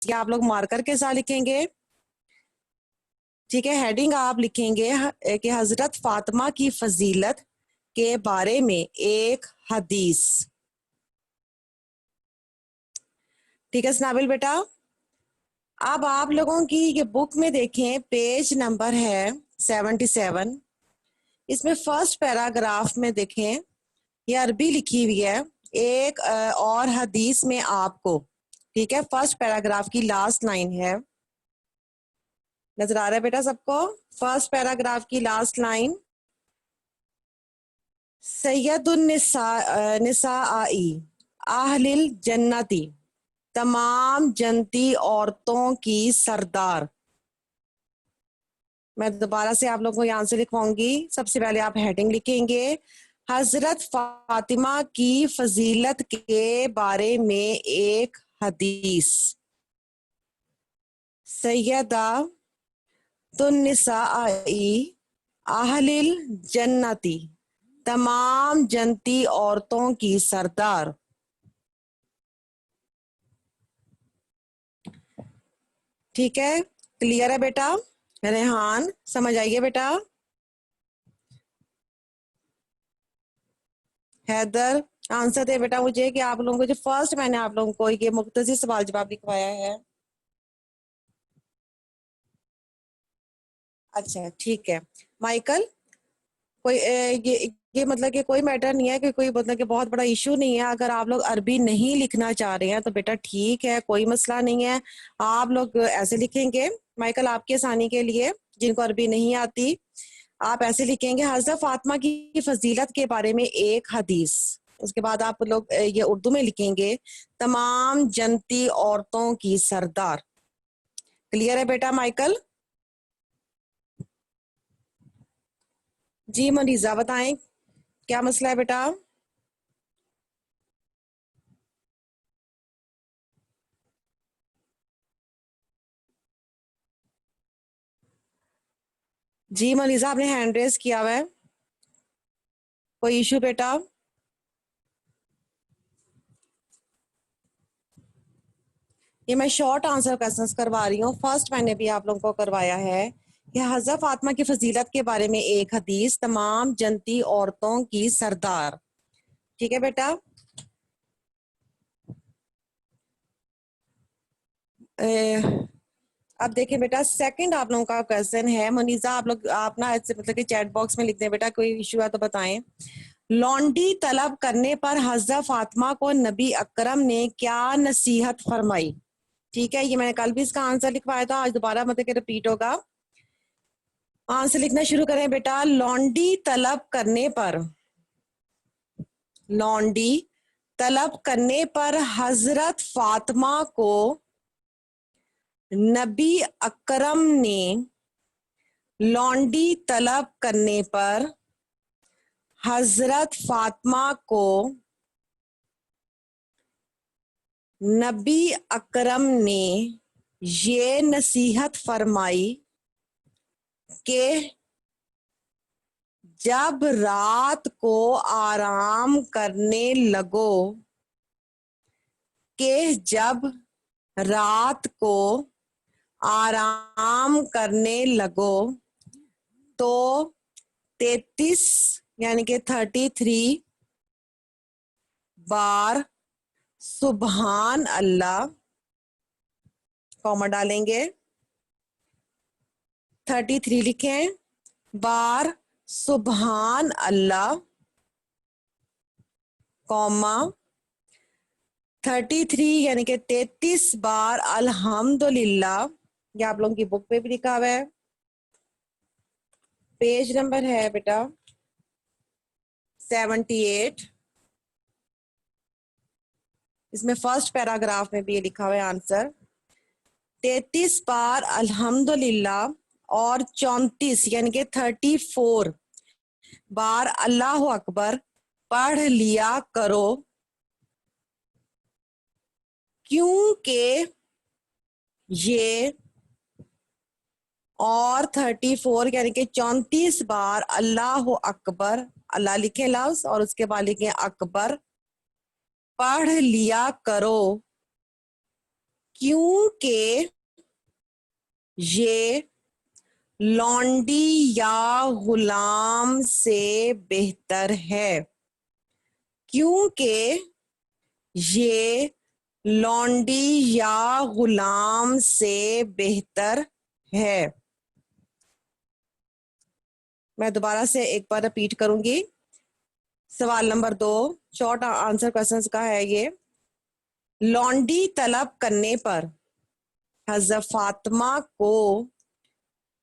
ये आप लोग मार्कर के साथ लिखेंगे। ठीक है, हेडिंग आप लिखेंगे कि हजरत फातिमा की फजीलत के बारे में एक हदीस। ठीक है सनाबिल बेटा, अब आप लोगों की ये बुक में देखें, पेज नंबर है 77। इसमें फर्स्ट पैराग्राफ में देखें, ये अरबी लिखी हुई है, एक और हदीस में आपको। ठीक है, फर्स्ट पैराग्राफ की लास्ट लाइन है, नजर आ रहा है बेटा सबको? फर्स्ट पैराग्राफ की लास्ट लाइन, सैयदुन निसाई आहलिल जन्नती, तमाम जन्नती औरतों की सरदार। मैं दोबारा से आप लोगों को यहाँ से लिखवाऊंगी। सबसे पहले आप हेडिंग लिखेंगे, हजरत फातिमा की फजीलत के बारे में एक हदीस। सैयदा तुन्निसाई आहलिल जन्नती, तमाम जन्नती औरतों की सरदार। ठीक है, क्लियर है बेटा? रेहान समझ आइए बेटा? हैदर आंसर दे बेटा मुझे कि आप लोगों को जो फर्स्ट मैंने आप लोगों को ये मुख्तसर सवाल जवाब लिखवाया है। अच्छा ठीक है माइकल, कोई ये मतलब कि कोई मैटर नहीं है, कि कोई मतलब कि बहुत बड़ा इशू नहीं है। अगर आप लोग अरबी नहीं लिखना चाह रहे हैं तो बेटा ठीक है, कोई मसला नहीं है, आप लोग ऐसे लिखेंगे। माइकल आपकी आसानी के लिए, जिनको अरबी नहीं आती, आप ऐसे लिखेंगे, हज़रत फातिमा की फजीलत के बारे में एक हदीस। उसके बाद आप लोग ये उर्दू में लिखेंगे, तमाम जन्नती औरतों की सरदार। क्लियर है बेटा माइकल? जी मनीजा बताएं, क्या मसला है बेटा? जी मनीजा, आपने हैंड रेज किया हुआ है, कोई इशू बेटा? ये मैं शॉर्ट आंसर क्वेश्चंस करवा रही हूँ। फर्स्ट मैंने भी आप लोगों को करवाया है कि हज़रत फातिमा की फजीलत के बारे में एक हदीस, तमाम जन्नती औरतों की सरदार। ठीक है बेटा? अब देखिए बेटा, सेकंड आप लोगों का क्वेश्चन है। मुनीजा आप लोग आप ना ऐसे मतलब कि चैट बॉक्स में लिख दें बेटा, कोई इशू है तो बताएं। लौंडी तलब करने पर हज़रत फातिमा को नबी अकरम ने क्या नसीहत फरमाई? ठीक है, ये मैंने कल भी इसका आंसर लिखवाया था, आज दोबारा मतलब कि रिपीट होगा। आंसर लिखना शुरू करें बेटा। लौंडी तलब करने पर, लौंडी तलब करने पर हजरत फातिमा को नबी अकरम ने, लौंडी तलब करने पर हजरत फातिमा को नबी अकरम ने ये नसीहत फरमाई कि जब रात को आराम करने लगो, कि जब रात को आराम करने लगो तो 33 यानी कि 33 बार सुबहान अल्लाह, कॉमा डालेंगे, 33 लिखें, बार सुबहान अल्लाह, कॉमा 33 यानी कि 33 बार अल्हम्दुलिल्लाह। ये आप लोगों की बुक पे भी लिखा हुआ है, पेज नंबर है बेटा 78। इसमें फर्स्ट पैराग्राफ में भी ये लिखा हुआ है आंसर। 33 बार अल्हम्दुलिल्लाह और 34 यानी कि 34 बार अल्लाह अकबर पढ़ लिया करो, क्योंकि ये, और 34 यानी कि 34 बार अल्लाह अकबर, अल्लाह लिखे लफ्ज और उसके बाद लिखे अकबर, पढ़ लिया करो, क्योंकि ये लौंडी या गुलाम से बेहतर है। क्योंकि ये लौंडी या गुलाम से बेहतर है। मैं दोबारा से एक बार रिपीट करूंगी। सवाल नंबर 2 शॉर्ट आंसर क्वेश्चंस का है ये। लौंडी तलब करने पर हज़रत फातिमा को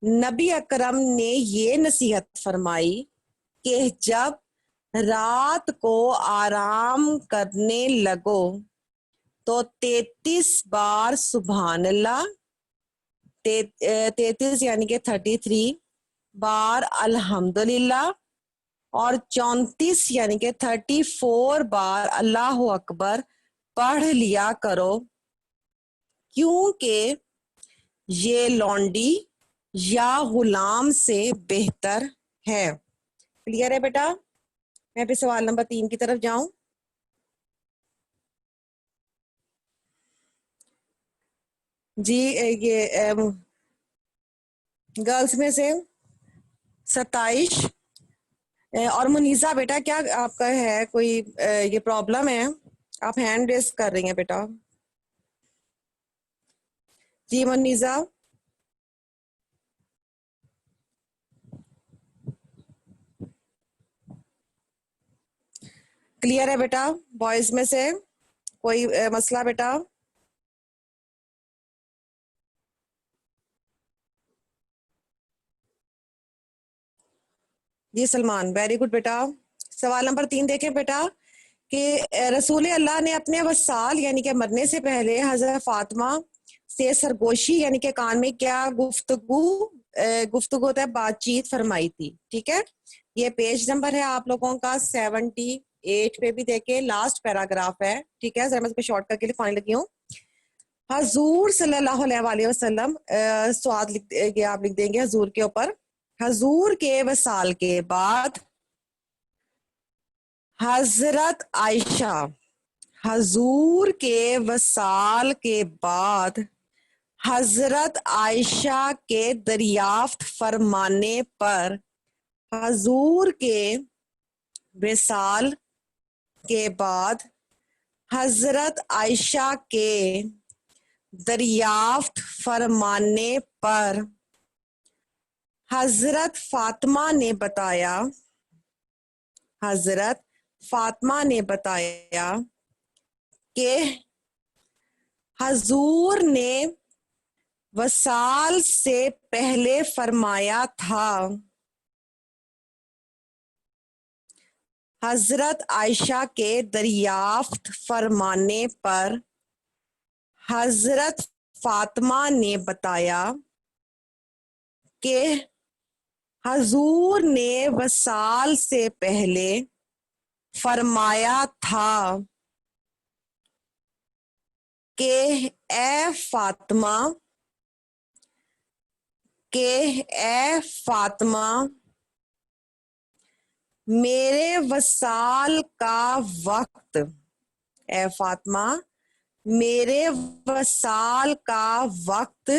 नबी अकरम ने ये नसीहत फरमाई कि जब रात को आराम करने लगो तो 33 बार सुभान अल्लाह, 33 यानी कि 33 बार अल्हम्दुलिल्लाह और 34 यानी कि 34 बार अल्लाह अकबर पढ़ लिया करो, क्योंकि ये लौंडी या गुलाम से बेहतर है। क्लियर है बेटा? मैं फिर सवाल नंबर 3 की तरफ जाऊं। जी ये गर्ल्स में से 27 और मुनीसा बेटा, क्या आपका है कोई ये प्रॉब्लम है? आप हैंड रेस कर रही हैं बेटा। जी मुनीसा। क्लियर है बेटा? बॉयज में से कोई मसला बेटा? जी सलमान, वेरी गुड बेटा। सवाल नंबर 3 देखें बेटा कि रसूल अल्लाह ने अपने वसाल यानी कि मरने से पहले हजरत फातिमा से सरगोशी यानी कि कान में क्या गुफ्तगू होता है, बातचीत फरमाई थी। ठीक है, ये पेज नंबर है आप लोगों का 78 पे भी देखे, लास्ट पैराग्राफ है। ठीक है, जरा मैं इसको शॉर्ट करके लिखवाने लगी हूँ। हजूर सल्लल्लाहु अलैहि वसल्लम, स्वाद लिख आप लिख देंगे हजूर के ऊपर। हजूर के वसाल के बाद हजरत आयशा, हजूर के वसाल के बाद हजरत आयशा के दरियाफ्त फरमाने पर हजूर के वसाल के बाद हजरत आयशा के दरियाफ्त फरमाने पर हजरत फातिमा ने बताया, हजरत फातिमा ने बताया कि हजूर ने वसाल से पहले फरमाया था। हजरत आयशा के दरियाफ्त फरमाने पर हजरत फातिमा ने बताया कि हजूर ने वसाल से पहले फरमाया था कि ए फातिमा, के ए फातिमा, मेरे वसाल का वक्त, ए फातिमा मेरे वसाल का वक्त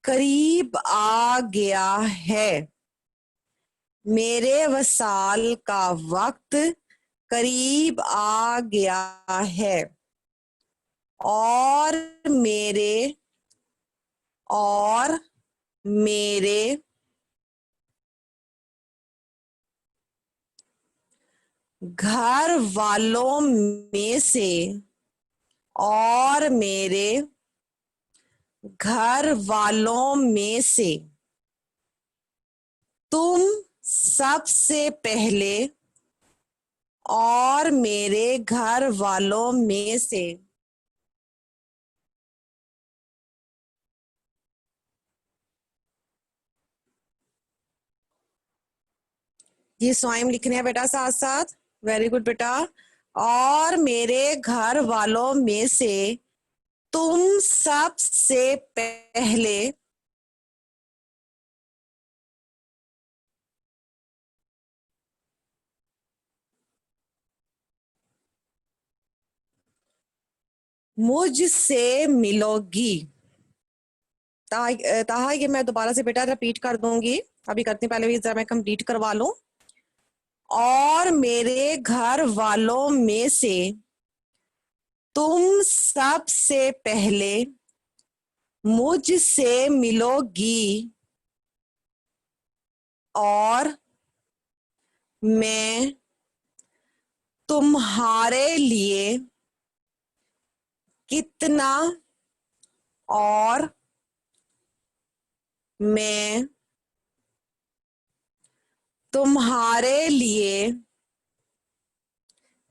करीब आ गया है। मेरे वसाल का वक्त करीब आ गया है और मेरे और मेरे घर वालों में से और मेरे घर वालों में से तुम सबसे पहले और मेरे घर वालों में से ये स्वाइम लिखने हैं बेटा साथ साथ। वेरी गुड बेटा। और मेरे घर वालों में से तुम सबसे पहले मुझसे मिलोगी। ताहा ये मैं दोबारा से बेटा रिपीट कर दूंगी, अभी करती हूँ, पहले भी जरा मैं कंप्लीट करवा लूं। और मेरे घर वालों में से तुम सबसे पहले मुझसे मिलोगी, और मैं तुम्हारे लिए कितना, और मैं तुम्हारे लिए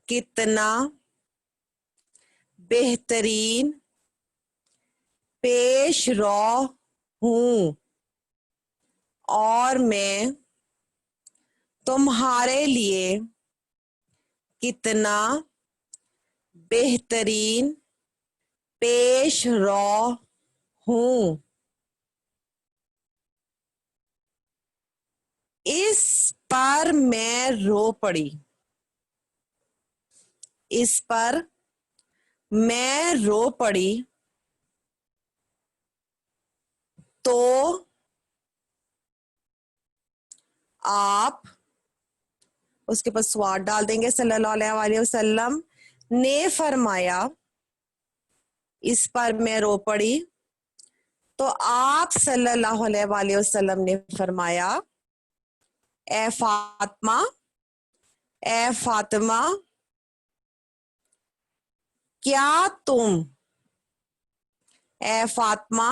कितना बेहतरीन पेश रो हूं, और मैं तुम्हारे लिए कितना बेहतरीन पेश रो हूं। इस पर मैं रो पड़ी। इस पर मैं रो पड़ी तो आप, उसके ऊपर स्वाद डाल देंगे, सल्लल्लाहु अलैहि वसल्लम ने फरमाया। इस पर मैं रो पड़ी तो आप सल्लल्लाहु अलैहि वसल्लम ने फरमाया, ए फातिमा, ए फातिमा, क्या तुम, ए फातिमा,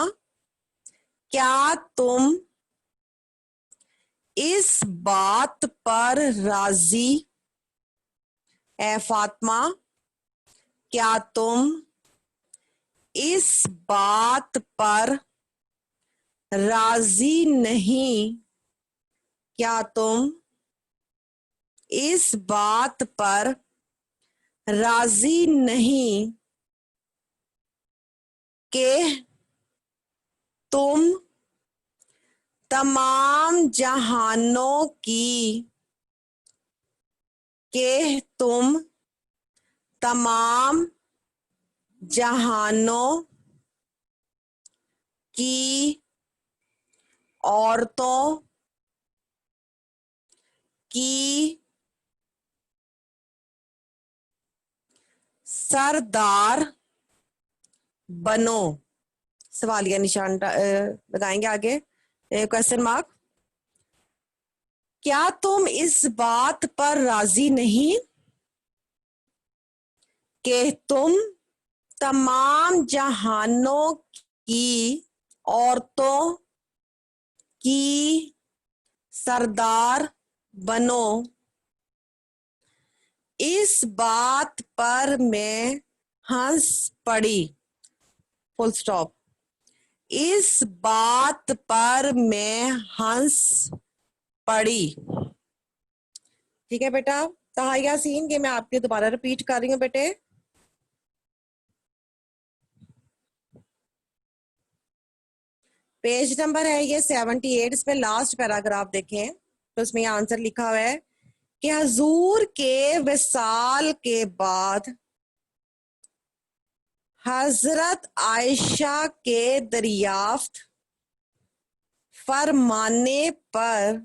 क्या तुम इस बात पर राजी, ए फातिमा, क्या तुम इस बात पर राजी नहीं, क्या तुम इस बात पर राजी नहीं कि तुम तमाम जहानों की, कि तुम तमाम जहानों की औरतों की सरदार बनो। सवालिया निशान लगाएंगे आगे, क्वेश्चन मार्क। क्या तुम इस बात पर राजी नहीं कि तुम तमाम जहानों की औरतों की सरदार बनो। इस बात पर मैं हंस पड़ी, फुल स्टॉप। इस बात पर मैं हंस पड़ी। ठीक है बेटा, ताहा यासीन, ये मैं आपके दोबारा रिपीट कर रही हूँ बेटे। पेज नंबर है ये 78, इसमें लास्ट पैराग्राफ देखें तो उसमें ये आंसर लिखा हुआ है कि हजूर के विसाल के बाद हजरत आयशा के दरियाफ्त फरमाने पर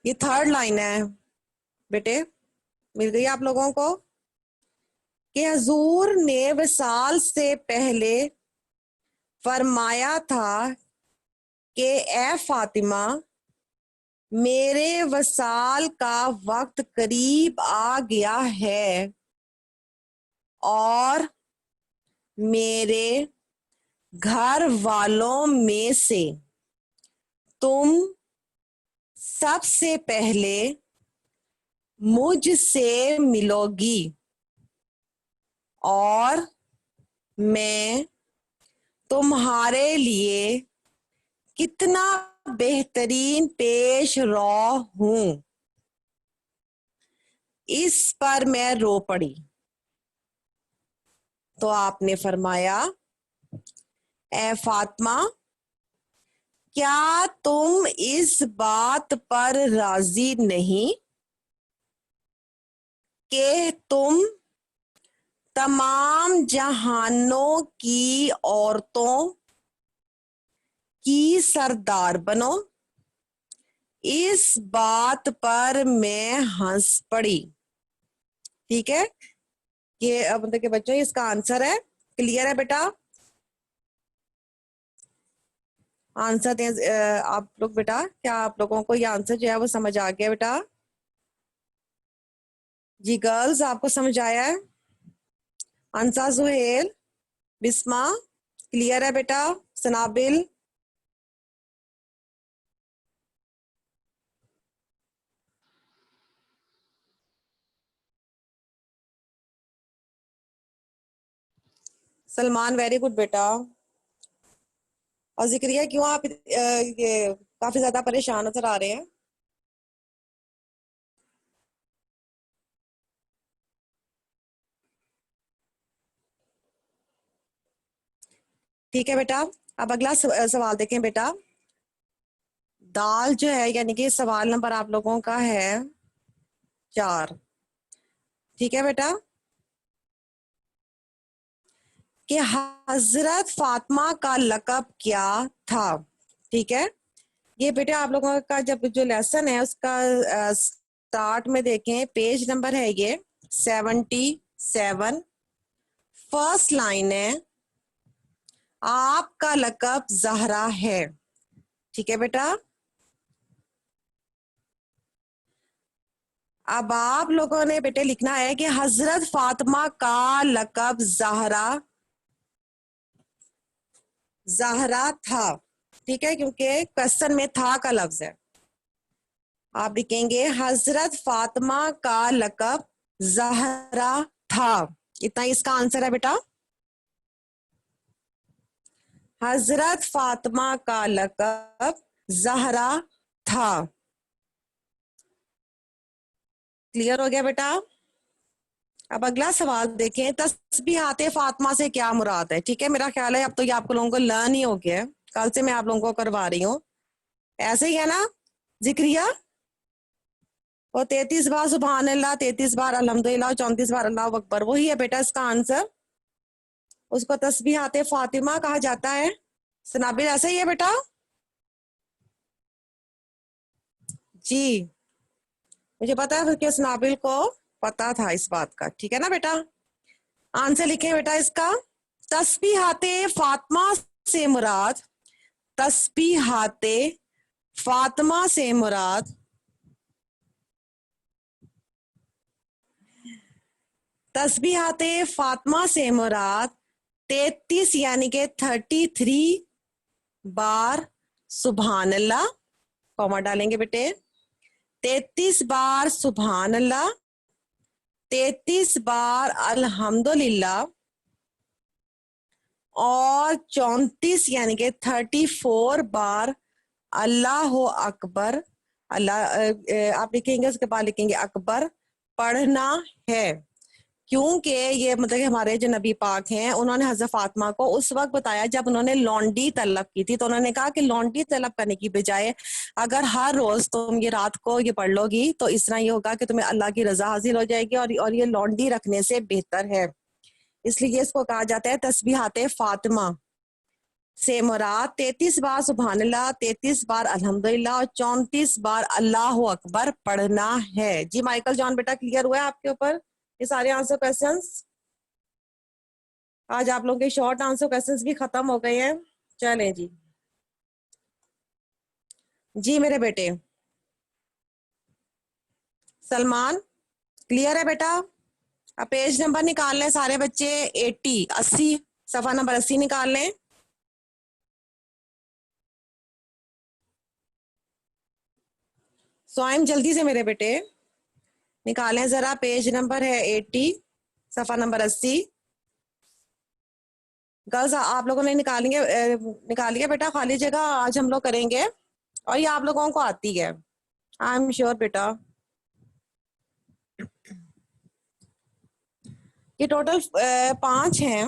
ये थर्ड लाइन है बेटे, मिल गई आप लोगों को, कि हजूर ने विसाल से पहले फरमाया था कि ए फातिमा, मेरे वसाल का वक्त करीब आ गया है, और मेरे घर वालों में से तुम सबसे पहले मुझसे मिलोगी, और मैं तुम्हारे लिए कितना बेहतरीन पेश रो हूं। इस पर मैं रो पड़ी तो आपने फरमाया, ए फातिमा, क्या तुम इस बात पर राजी नहीं कि तुम तमाम जहानों की औरतों की सरदार बनो? इस बात पर मैं हंस पड़ी। ठीक है, ये अब मतलब के बच्चों इसका आंसर है। क्लियर है बेटा? आंसर दें आप लोग बेटा, क्या आप लोगों को ये आंसर जो है वो समझ आ गया बेटा? जी गर्ल्स, आपको समझ आया है? अंसा, सुहेल, बिस्मा, क्लियर है बेटा? सनाबिल, सलमान, वेरी गुड बेटा। और जिक्रिया, क्यों आप ये काफी ज्यादा परेशान नजर आ रहे हैं? ठीक है बेटा, अब अगला सवाल देखें बेटा। दाल जो है, यानी कि सवाल नंबर आप लोगों का है 4। ठीक है बेटा, कि हजरत फातिमा का लकब क्या था? ठीक है, ये बेटा आप लोगों का जब जो लेसन है उसका स्टार्ट में देखें, पेज नंबर है ये 77। फर्स्ट लाइन है, आपका लकब जहरा है। ठीक है बेटा, अब आप लोगों ने बेटे लिखना है कि हजरत फातिमा का लकब जहरा जहरा था। ठीक है, क्योंकि क्वेश्चन में था का लफ्ज है। आप लिखेंगे हजरत फातिमा का लकब जहरा था। इतना इसका आंसर है बेटा। हजरत फातिमा का लकब जहरा था। क्लियर हो गया बेटा? अब अगला सवाल देखें, तस्बीहाते फातिमा से क्या मुराद है? ठीक है, मेरा ख्याल है अब तो ये आप लोगों को लर्न ही हो गया है, कल से मैं आप लोगों को करवा रही हूँ। ऐसे ही है ना जिक्रिया? और 33 बार सुबहान अल्लाह, 33 बार अल्हम्दुलिल्लाह, 34 बार अल्लाह अकबर, वही है बेटा इसका आंसर। उसको तस्बीहाते फातिमा कहा जाता है। सनाबिल, ऐसा ही है बेटा? जी, मुझे पता है कि सनाबिल को पता था इस बात का। ठीक है ना बेटा? आंसर लिखे बेटा इसका। तस्बीहाते फातिमा से मुराद, तस्बीहाते फातिमा से मुराद, तस्बीहाते फातिमा से मुराद 33 यानी के 33 बार सुबहान अल्लाह, कॉमा डालेंगे बेटे, 33 बार सुबहान अल्लाह, 33 बार अल्हम्दुलिल्लाह, और 34 यानी के 34 बार अल्लाह अकबर। अल्लाह आप लिखेंगे, उसके बाद लिखेंगे अकबर, पढ़ना है। क्योंकि ये मतलब कि हमारे जो नबी पाक हैं उन्होंने हजरत फातिमा को उस वक्त बताया जब उन्होंने लौंडी तलब की थी, तो उन्होंने कहा कि लौंडी तलब करने की बजाय अगर हर रोज तुम ये रात को ये पढ़ लोगी तो इस तरह ये होगा कि तुम्हें अल्लाह की रजा हासिल हो जाएगी, और ये लौंडी रखने से बेहतर है। इसलिए इसको कहा जाता है तस्बीहाते फातिमा से मुराद 33 बार सुबहान अल्लाह, 33 बार अल्हम्दुलिल्लाह और 34 बार अल्लाह अकबर पढ़ना है। जी माइकल जॉन बेटा, क्लियर हुआ है आपके ऊपर ये सारे आंसर क्वेश्चंस? आज आप लोगों के शॉर्ट आंसर क्वेश्चंस भी खत्म हो गए हैं। चलें जी। जी मेरे बेटे सलमान, क्लियर है बेटा? अब पेज नंबर निकाल लें सारे बच्चे, 80 सफा नंबर 80 निकाल लें। स्वाइम जल्दी से मेरे बेटे निकालें जरा, पेज नंबर है 80, सफा नंबर 80। गर्ल्स आप लोगों ने निकालिए बेटा, खाली जगह आज हम लोग करेंगे, और ये आप लोगों को आती है, आई एम श्योर बेटा। ये टोटल 5 हैं।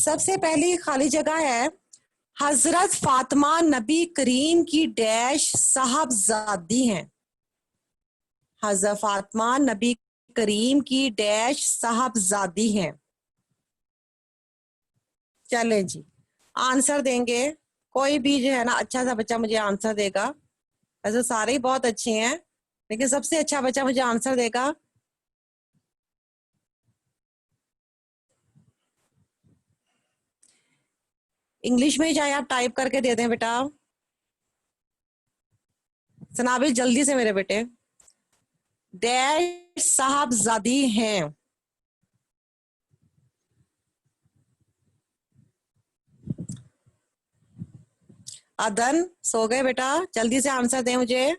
सबसे पहली खाली जगह है हजरत फातिमा नबी करीम की डैश साहबजादी हैं। हजरत फातिमा नबी करीम की डैश साहबजादी हैं। चलें जी, आंसर देंगे। कोई भी जो है ना अच्छा सा बच्चा मुझे आंसर देगा। वैसे सारे ही बहुत अच्छे हैं, लेकिन सबसे अच्छा बच्चा मुझे आंसर देगा। इंग्लिश में ही चाहे आप टाइप करके दे दें बेटा। सनाबिल जल्दी से मेरे बेटे। डैश साहबजादी हैं। अदन सो गए बेटा, जल्दी से आंसर दें मुझे।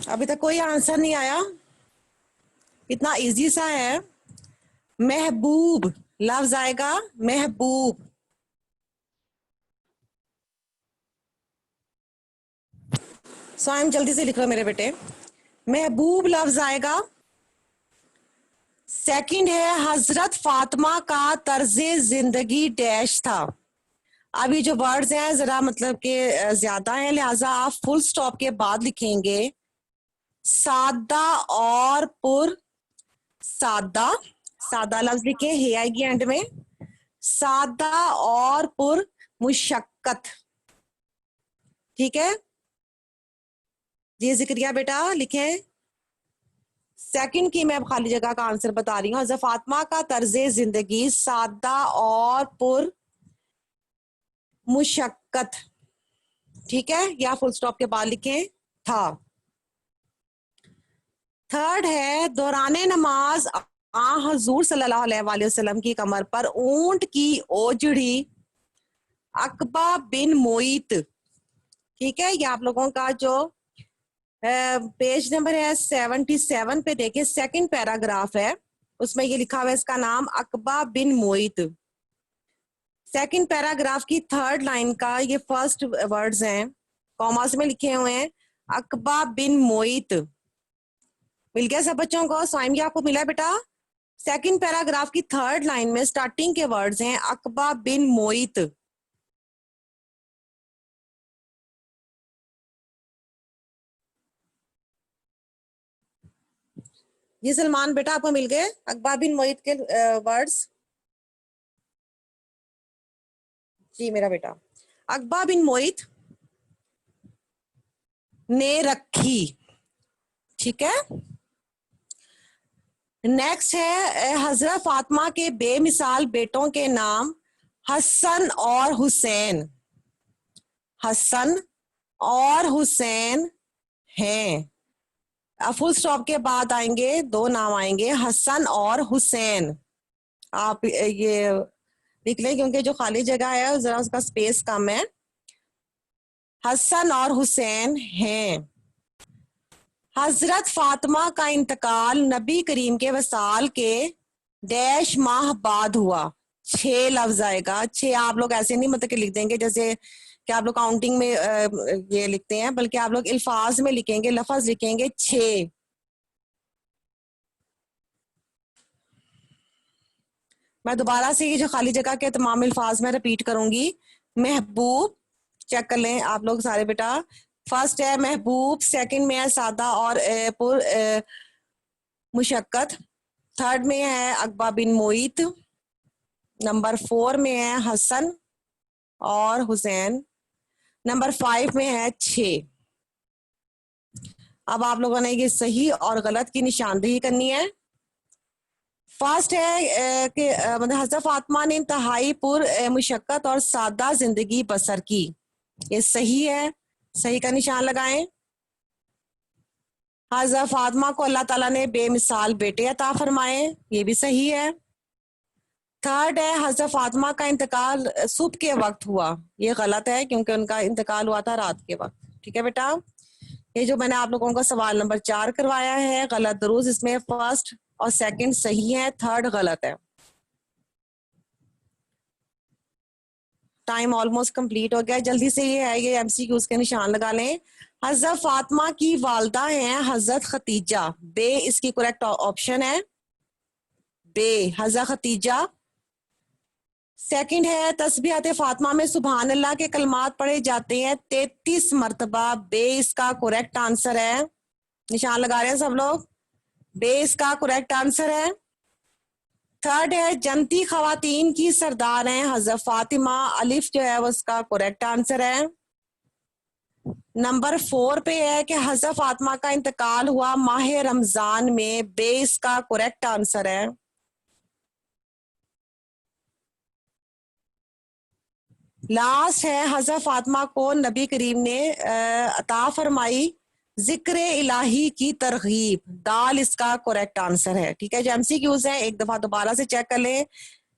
अभी तक कोई आंसर नहीं आया। इतना इजी सा है। महबूब लफ्ज आएगा, महबूब। स्वयं जल्दी से लिख लो मेरे बेटे। महबूब लफ्ज आएगा। सेकंड है हजरत फातिमा का तर्जे जिंदगी डैश था। अभी जो वर्ड्स हैं जरा मतलब के ज्यादा हैं, लिहाजा आप फुल स्टॉप के बाद लिखेंगे सादा और पुर। सादा, सादा लफ्ज लिखे, हे आएगी एंड में। सादा और पुर मुशक्कत। ठीक है जी, जिक्रिया बेटा लिखें। सेकंड की मैं अब खाली जगह का आंसर बता रही हूँ। हज़रत फातिमा का तर्जे जिंदगी सादा और पुर मुशक्कत। ठीक है, या फुल स्टॉप के बाद लिखें था। थर्ड है दौरान नमाज हजूर सल्लल्लाहु अलैहि वसल्लम की कमर पर ऊंट की ओजड़ी अकबा बिन मोइत। ठीक है, ये आप लोगों का जो पेज नंबर है 77 पे देखे, सेकंड पैराग्राफ है, उसमें ये लिखा हुआ है इसका नाम अकबा बिन मोइत। सेकंड पैराग्राफ की थर्ड लाइन का ये फर्स्ट वर्ड्स हैं, कॉमास में लिखे हुए हैं, अकबा बिन मोइत। मिल गया सब बच्चों को? साइम आपको मिला है बेटा? सेकंड पैराग्राफ की थर्ड लाइन में स्टार्टिंग के वर्ड्स हैं अकबा बिन मोइत। ये सलमान बेटा आपको मिल गए अकबा बिन मोइत के वर्ड्स? जी मेरा बेटा। अकबा बिन मोइत ने रखी। ठीक है, नेक्स्ट है हजरत फातिमा के बेमिसाल बेटों के नाम हसन और हुसैन। हसन और हुसैन हैं। फुल स्टॉप के बाद आएंगे दो नाम आएंगे, हसन और हुसैन। आप ये लिख लें क्योंकि जो खाली जगह है जरा उसका स्पेस कम है। हसन और हुसैन हैं। हजरत फातिमा का इंतकाल नबी करीम के वसाल के डैश माह बाद हुआ। 6 लफ्ज आएगा। 6 आप लोग ऐसे नहीं मतलब कि लिख देंगे जैसे कि आप लोग काउंटिंग में ये लिखते हैं, बल्कि आप लोग अल्फाज में लिखेंगे, लफ्ज लिखेंगे 6। मैं दोबारा से ये जो खाली जगह के तमाम अल्फाज में रिपीट करूंगी। महबूब, चेक कर लें आप लोग सारे बेटा। फर्स्ट है महबूब, सेकंड में है सादा और पुर मुशक्कत, थर्ड में है अकबा बिन मोइत, नंबर 4 में है हसन और हुसैन, नंबर 5 में है 6। अब आप लोगों ने ये सही और गलत की निशानदेही करनी है। फर्स्ट है कि मतलब हज़रत फातिमा ने इंतहाई पुर मुशक्कत और सादा जिंदगी बसर की। ये सही है, सही का निशान लगाएं। हज़रत फातिमा को अल्लाह ताला ने बेमिसाल बेटे अता फरमाए, ये भी सही है। थर्ड है हज़रत फातिमा का इंतकाल सुबह के वक्त हुआ, ये गलत है क्योंकि उनका इंतकाल हुआ था रात के वक्त। ठीक है बेटा, ये जो मैंने आप लोगों को सवाल नंबर 4 करवाया है गलत दुरुस्त, इसमें फर्स्ट और सेकंड सही है, थर्ड गलत है। टाइम ऑलमोस्ट कंप्लीट हो गया, जल्दी से ये है, ये एमसीक्यूज के निशान लगा लें। हजरत फातिमा की वालदा हैं हजरत खतीजा, बे इसकी करेक्ट ऑप्शन है, बे हजरत खतीजा। सेकंड है तस्बीहत फातिमा में सुभान अल्लाह के कलमात पढ़े जाते हैं 33 मरतबा, बे इसका करेक्ट आंसर है, निशान लगा रहे हैं सब लोग, बे इसका करेक्ट आंसर है। थर्ड है जनती खवातीन की सरदार हैं हजरत फातिमा, अलिफ जो है वो उसका करेक्ट आंसर है। नंबर 4 पे है कि हजरत फातिमा का इंतकाल हुआ माह रमजान में, बे इसका करेक्ट आंसर है। लास्ट है हजरत फातिमा को नबी करीम ने अता फरमाई जिक्र इलाही की तरगीब, दाल इसका करेक्ट आंसर है। ठीक है, जो एमसीक्यूज है एक दफा दोबारा से चेक कर लें।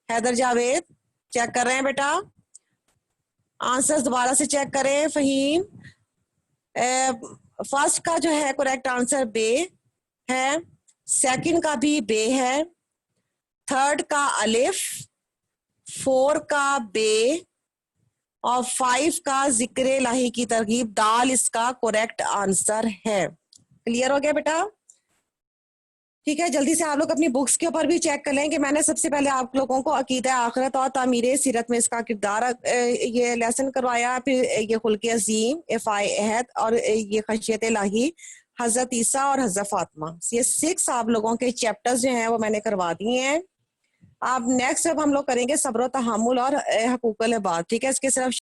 हैदर जावेद चेक कर रहे हैं बेटा, आंसर्स दोबारा से चेक करें। फहीम, फर्स्ट का जो है करेक्ट आंसर बे है, सेकंड का भी बे है, थर्ड का अलिफ, 4 का बे और 5 का जिक्र लाही की तरगीब, दाल इसका करेक्ट आंसर है। क्लियर हो गया बेटा? ठीक है, जल्दी से आप लोग अपनी बुक्स के ऊपर भी चेक कर लें कि मैंने सबसे पहले आप लोगों को अकीदा आखिरत और तामीर सीरत में इसका किरदार ये लेसन करवाया, फिर ये खुल्क़ अज़ीम, इफ़ाए अहद और ये खशियत इलाही, हजरत ईसा और हजरत फातिमा, ये 6 आप लोगों के चैप्टर्स जो हैं वो मैंने करवा दिए हैं। अब नेक्स्ट अब हम लोग करेंगे सब्र तहम्मुल और हकूक़ुल इबाद। ठीक है, इसके सिर्फ